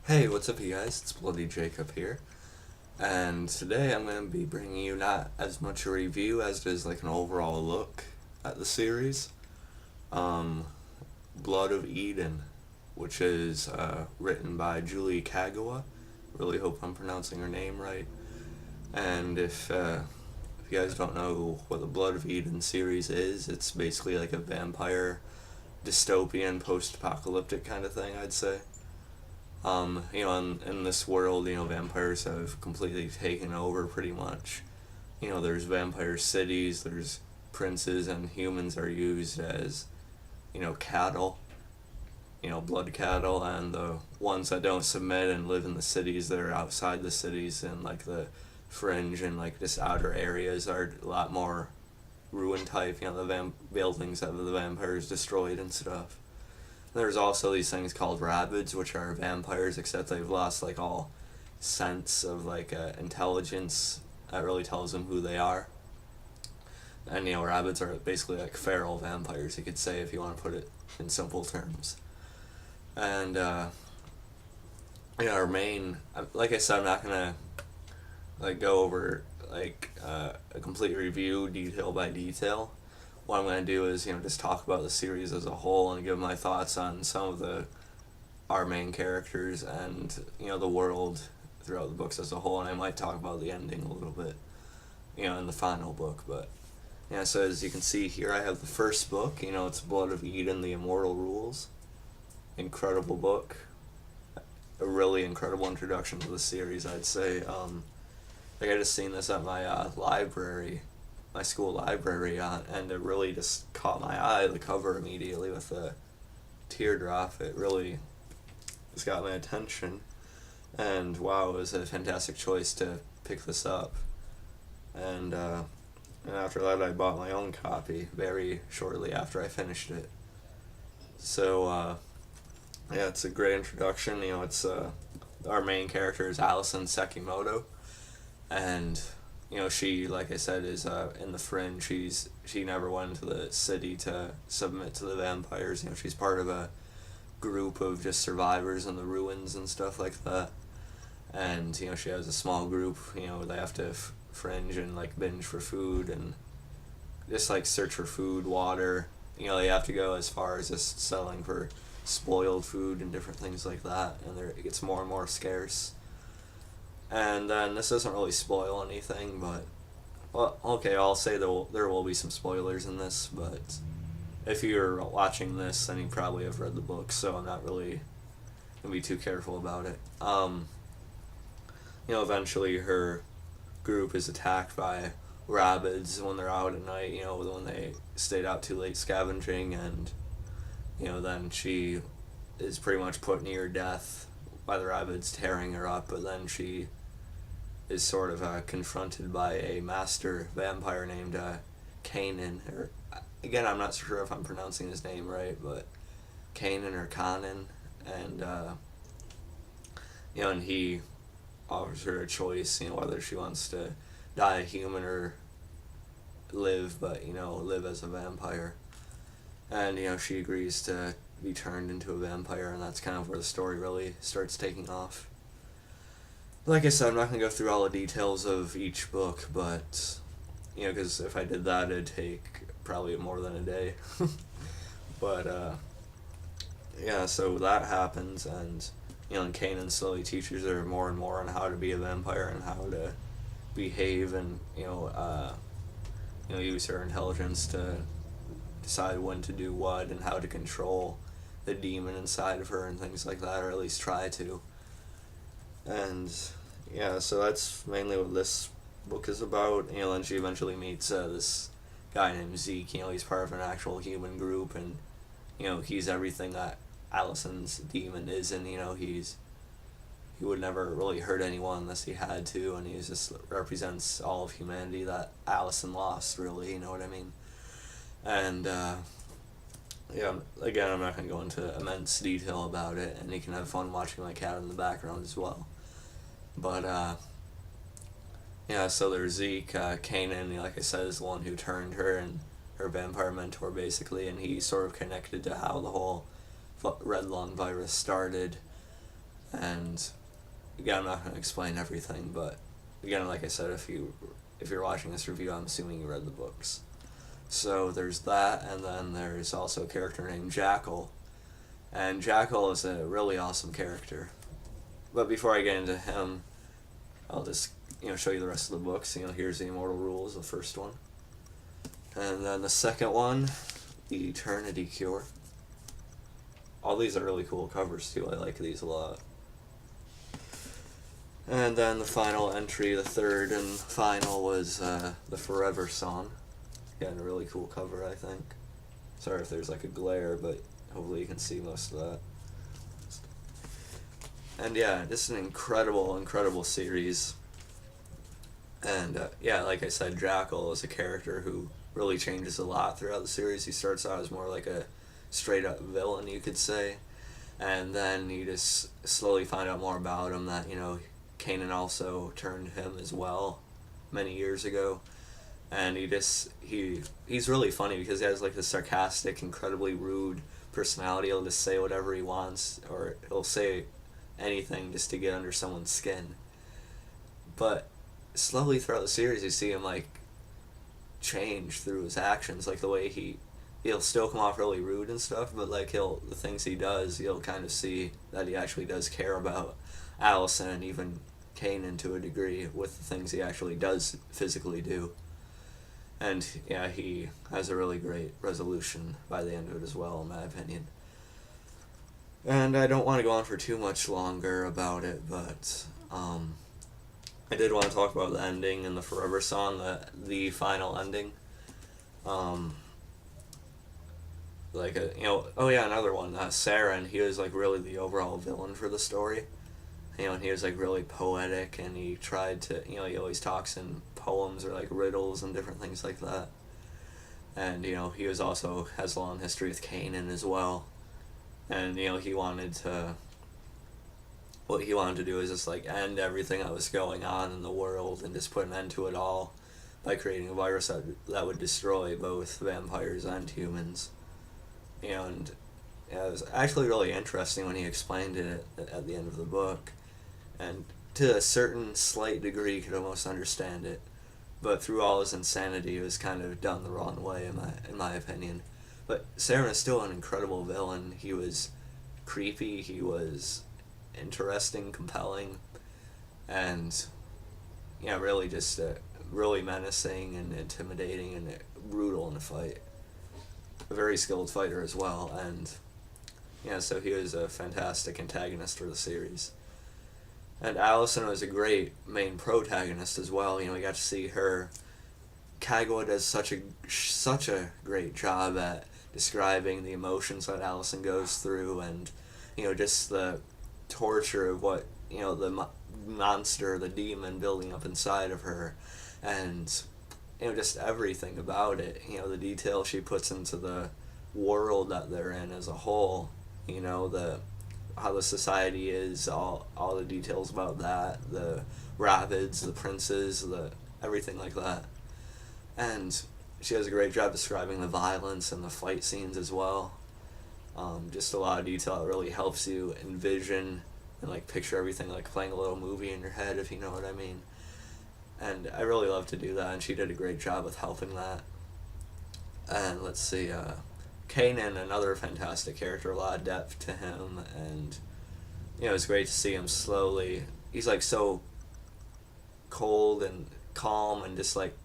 Hey, what's up, you guys? It's Bloody Jacob here, and today I'm going to be bringing you not as much a review as it is like an overall look at the series. Um, Blood of Eden, which is written by Julie Kagawa. Really hope I'm pronouncing her name right. And if you guys don't know what the Blood of Eden series is, it's basically like a vampire dystopian post-apocalyptic kind of thing, I'd say. In this world, vampires have completely taken over pretty much. There's vampire cities, there's princes, and humans are used as, cattle, blood cattle, and the ones that don't submit and live in the cities, that are outside the cities and like the fringe and like just outer areas are a lot more ruin type, the buildings that the vampires destroyed and stuff. There's also these things called rabbits, which are vampires, except they've lost like all sense of like intelligence that really tells them who they are. And rabbits are basically like feral vampires, you could say, if you want to put it in simple terms. And our main, like I said, I'm not gonna like go over like a complete review detail by detail. What I'm going to do is, just talk about the series as a whole and give my thoughts on some of our main characters and, the world throughout the books as a whole, and I might talk about the ending a little bit, in the final book, but, so as you can see here, I have the first book, it's Blood of Eden, The Immortal Rules. Incredible book. A really incredible introduction to the series, I'd say. I just seen this at my my school library, and it really just caught my eye, the cover immediately with the teardrop. It really just got my attention, and wow, it was a fantastic choice to pick this up. And after that, I bought my own copy very shortly after I finished it. So it's a great introduction. It's our main character is Allison Sekimoto, and she, like I said, is in the fringe. She never went into the city to submit to the vampires. She's part of a group of just survivors in the ruins and stuff like that. And she has a small group. They have to fringe and like binge for food and just like search for food, water. They have to go as far as just selling for spoiled food and different things like that. And it gets more and more scarce. And then this doesn't really spoil anything, but well, okay, I'll say there will be some spoilers in this, but if you're watching this, then you probably have read the book, so I'm not really gonna be too careful about it. Eventually her group is attacked by rabbits when they're out at night. When they stayed out too late scavenging, and then she is pretty much put near death by the rabbits tearing her up, but then she is sort of confronted by a master vampire named Kanan, or again, I'm not sure if I'm pronouncing his name right, but Kanan or Kanan, and and he offers her a choice, whether she wants to die a human or live, but live as a vampire, and she agrees to be turned into a vampire, and that's kind of where the story really starts taking off. Like I said, I'm not going to go through all the details of each book, but, because if I did that, it'd take probably more than a day. But, so that happens, and, and Kanan slowly teaches her more and more on how to be a vampire and how to behave and, use her intelligence to decide when to do what and how to control the demon inside of her and things like that, or at least try to. And so that's mainly what this book is about. Then she eventually meets this guy named Zeke. He's part of an actual human group, and he's everything that Allison's demon is, and he would never really hurt anyone unless he had to, and he just represents all of humanity that Allison lost, really. You know what I mean? And again, I'm not going to go into immense detail about it, and you can have fun watching my cat in the background as well. But, so there's Zeke. Kanan, like I said, is the one who turned her, and her vampire mentor, basically, and he's sort of connected to how the whole red lung virus started. And again, I'm not going to explain everything, but again, like I said, if you're watching this review, I'm assuming you read the books. So there's that, and then there's also a character named Jackal. And Jackal is a really awesome character. But before I get into him, I'll just show you the rest of the books. Here's the Immortal Rules, the first one. And then the second one, the Eternity Cure. All these are really cool covers too. I like these a lot. And then the final entry, the third and final, was the Forever Song. Again, a really cool cover, I think. Sorry if there's like a glare, but hopefully you can see most of that. And yeah, this is an incredible series. And yeah, like I said, Jackal is a character who really changes a lot throughout the series. He starts out as more like a straight up villain, you could say. And then you just slowly find out more about him, that, Kanan also turned him as well many years ago. And he's really funny because he has like this sarcastic, incredibly rude personality. He'll just say whatever he wants, or he'll say anything just to get under someone's skin. But slowly throughout the series, you see him like change through his actions, like the way he'll still come off really rude and stuff, but like the things he does, you'll kind of see that he actually does care about Allison and even Kanan to a degree with the things he actually does physically do. And yeah, he has a really great resolution by the end of it as well, in my opinion. And I don't want to go on for too much longer about it, but I did want to talk about the ending in the Forever Song, the final ending. Another one, Saren, he was like really the overall villain for the story. And he was like really poetic, and he tried to, he always talks in poems or like riddles and different things like that. And, he has a long history with Kanan as well. And, what he wanted to do is just like end everything that was going on in the world and just put an end to it all by creating a virus that would destroy both vampires and humans. And it was actually really interesting when he explained it at the end of the book. And to a certain slight degree, you could almost understand it. But through all his insanity, it was kind of done the wrong way, in my opinion. But Saren is still an incredible villain. He was creepy, he was interesting, compelling, and really just really menacing and intimidating and brutal in the fight. A very skilled fighter as well, and so he was a fantastic antagonist for the series. And Allison was a great main protagonist as well. We got to see her. Kagawa does such a great job at describing the emotions that Allison goes through, and just the torture of what the monster, the demon building up inside of her, and just everything about it. The detail she puts into the world that they're in as a whole. How the society is, all the details about that, the rabbits, the princes, everything like that. And she does a great job describing the violence and the fight scenes as well. Just a lot of detail that really helps you envision and like picture everything like playing a little movie in your head, if you know what I mean. And I really love to do that, and she did a great job with helping that. And let's see, Kanan, another fantastic character, a lot of depth to him, and it's great to see him slowly. He's like so cold and calm and just like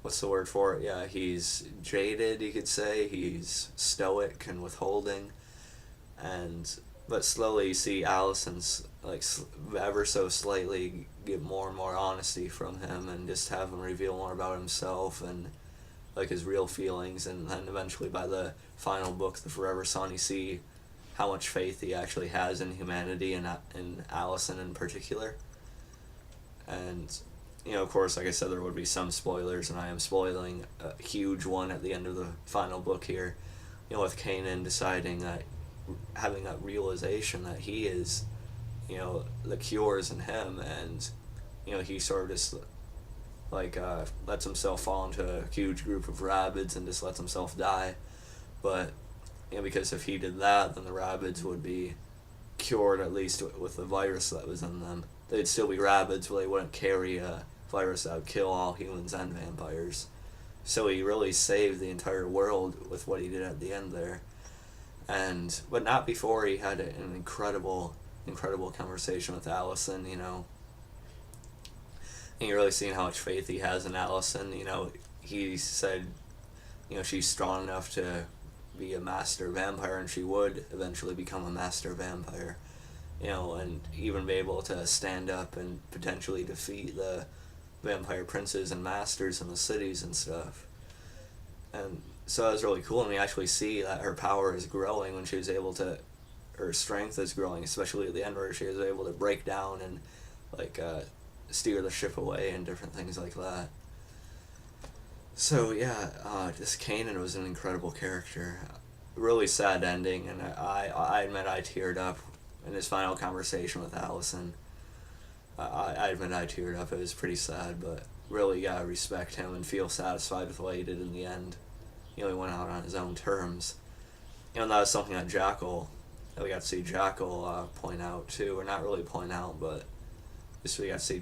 what's the word for it? Yeah, he's jaded, you could say. He's stoic and withholding, but slowly you see Allison's like ever so slightly get more and more honesty from him, and just have him reveal more about himself and like his real feelings. And then eventually by the final book, The Forever Son, you see how much faith he actually has in humanity and in Allison in particular. And of course, like I said, there would be some spoilers, and I am spoiling a huge one at the end of the final book here, with Kanan deciding that, having that realization that he is, the cure is in him, and he sort of just lets himself fall into a huge group of rabbits and just lets himself die. But because if he did that, then the rabbits would be cured, at least with the virus that was in them. They'd still be rabbits, but they wouldn't carry a virus that would kill all humans and vampires. So he really saved the entire world with what he did at the end there. But not before he had an incredible conversation with Allison, you know. And you're really seeing how much faith he has in Allison, you know. He said, you know, she's strong enough to be a master vampire, and she would eventually become a master vampire, you know, and even be able to stand up and potentially defeat the vampire princes and masters in the cities and stuff. And so that was really cool, and we actually see that her power is growing when she was able to, her strength is growing, especially at the end where she was able to break down and like steer the ship away and different things like that. So yeah, just Kanan was an incredible character. Really sad ending, and I admit I teared up in his final conversation with Allison. I admit I teared up. It was pretty sad, but really gotta respect him and feel satisfied with what he did in the end. You know, he went out on his own terms. You know, that was something that we got to see Jackal point out too, or not really point out, but just we got to see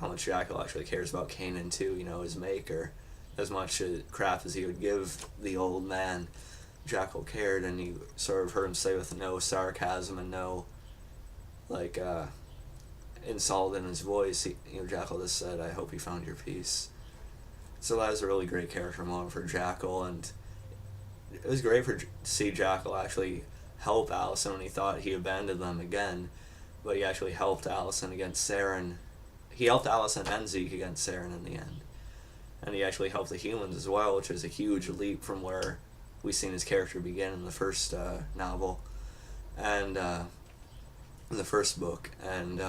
how much Jackal actually cares about Kanan too. You know, his maker. As much crap as he would give the old man, Jackal cared, and you sort of heard him say with no sarcasm and no, like, insult in his voice. Jackal just said, "I hope you found your peace." So that was a really great character moment for Jackal, and it was great to see Jackal actually help Allison when he thought he abandoned them again, but he actually helped Allison against Saren. He helped Allison and Zeke against Saren in the end. And he actually helped the humans as well, which is a huge leap from where we've seen his character begin in the first novel, and in the first book. And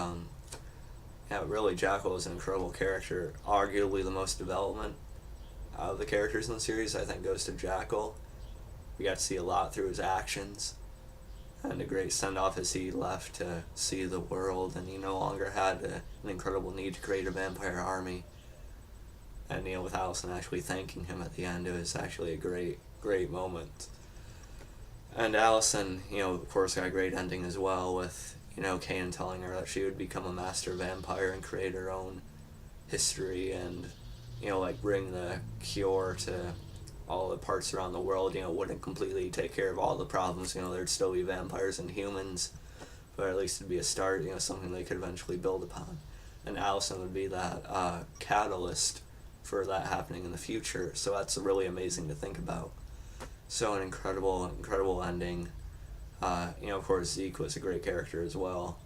yeah, really, Jackal is an incredible character. Arguably the most development out of the characters in the series, I think, goes to Jackal. We got to see a lot through his actions, and a great send-off as he left to see the world, and he no longer had an incredible need to create a vampire army. And, you know, with Allison actually thanking him at the end, it was actually a great moment. And Allison, you know, of course, got a great ending as well with, you know, Kanan telling her that she would become a master vampire and create her own history and, you know, like bring the cure to all the parts around the world. You know, wouldn't completely take care of all the problems. You know, there'd still be vampires and humans, but at least it'd be a start, you know, something they could eventually build upon. And Allison would be that catalyst for that happening in the future. So that's really amazing to think about. So an incredible ending. You know, of course, Zeke was a great character as well.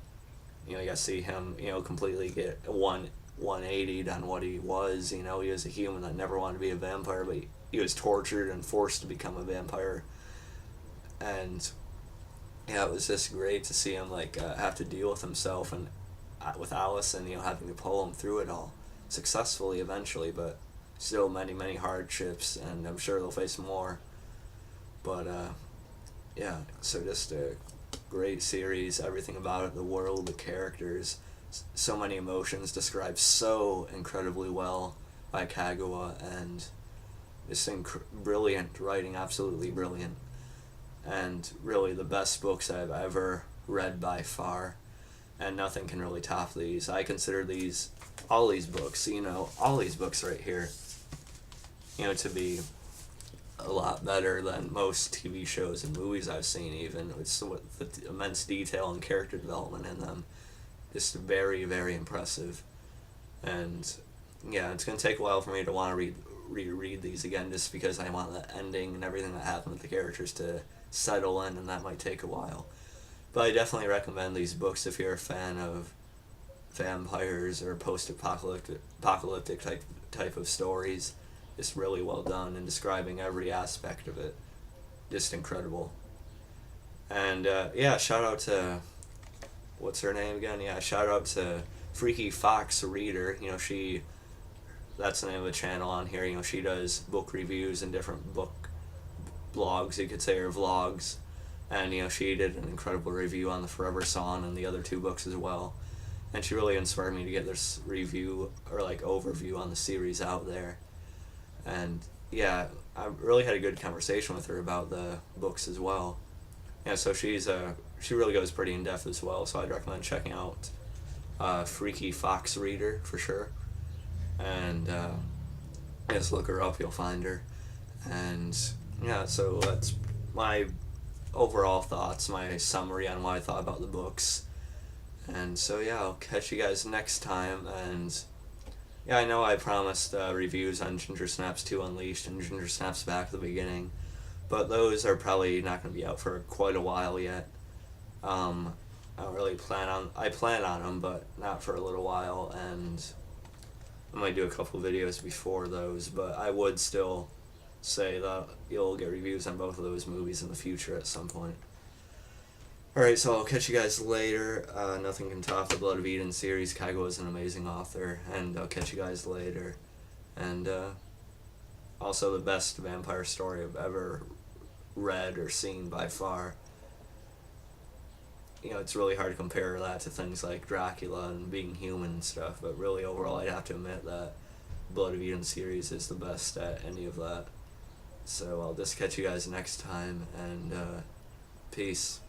You know, you got to see him, you know, completely get 180'd on what he was. You know, he was a human that never wanted to be a vampire, but he was tortured and forced to become a vampire. And yeah, it was just great to see him like have to deal with himself and with Allison, you know, having to pull him through it all successfully eventually, but still many hardships, and I'm sure they'll face more. But yeah, so just a great series, everything about it, the world, the characters, so many emotions described so incredibly well by Kagawa, and just brilliant writing, absolutely brilliant, and really the best books I've ever read by far, and nothing can really top these. I consider all these books, you know, all these books right here, you know, to be a lot better than most TV shows and movies I've seen even. It's with the immense detail and character development in them. Just very impressive. And yeah, it's going to take a while for me to want to reread these again, just because I want the ending and everything that happened with the characters to settle in, and that might take a while. But I definitely recommend these books if you're a fan of vampires or post-apocalyptic type of stories. It's really well done in describing every aspect of it. Just incredible. And yeah, shout out to, what's her name again? Yeah, shout out to Freaky Fox Reader. You know, that's the name of the channel on here. You know, she does book reviews and different book blogs, you could say, or vlogs. And, you know, she did an incredible review on the Forever Song and the other two books as well. And she really inspired me to get this review, or like overview on the series out there. And yeah, I really had a good conversation with her about the books as well. Yeah, so she's a she really goes pretty in depth as well. So I'd recommend checking out Freaky Fox Reader for sure. And just look her up, you'll find her. And yeah, so that's my overall thoughts, my summary on what I thought about the books. And so yeah, I'll catch you guys next time. And yeah, I know I promised reviews on Ginger Snaps 2 Unleashed and Ginger Snaps Back at the beginning, but those are probably not going to be out for quite a while yet. I don't really I plan on them, but not for a little while, and I might do a couple videos before those, but I would still say that you'll get reviews on both of those movies in the future at some point. Alright, so I'll catch you guys later. Nothing Can Top the Blood of Eden series. Kagawa is an amazing author, and I'll catch you guys later. And also the best vampire story I've ever read or seen by far. You know, it's really hard to compare that to things like Dracula and Being Human and stuff, but really overall I'd have to admit that Blood of Eden series is the best at any of that. So I'll just catch you guys next time, and peace.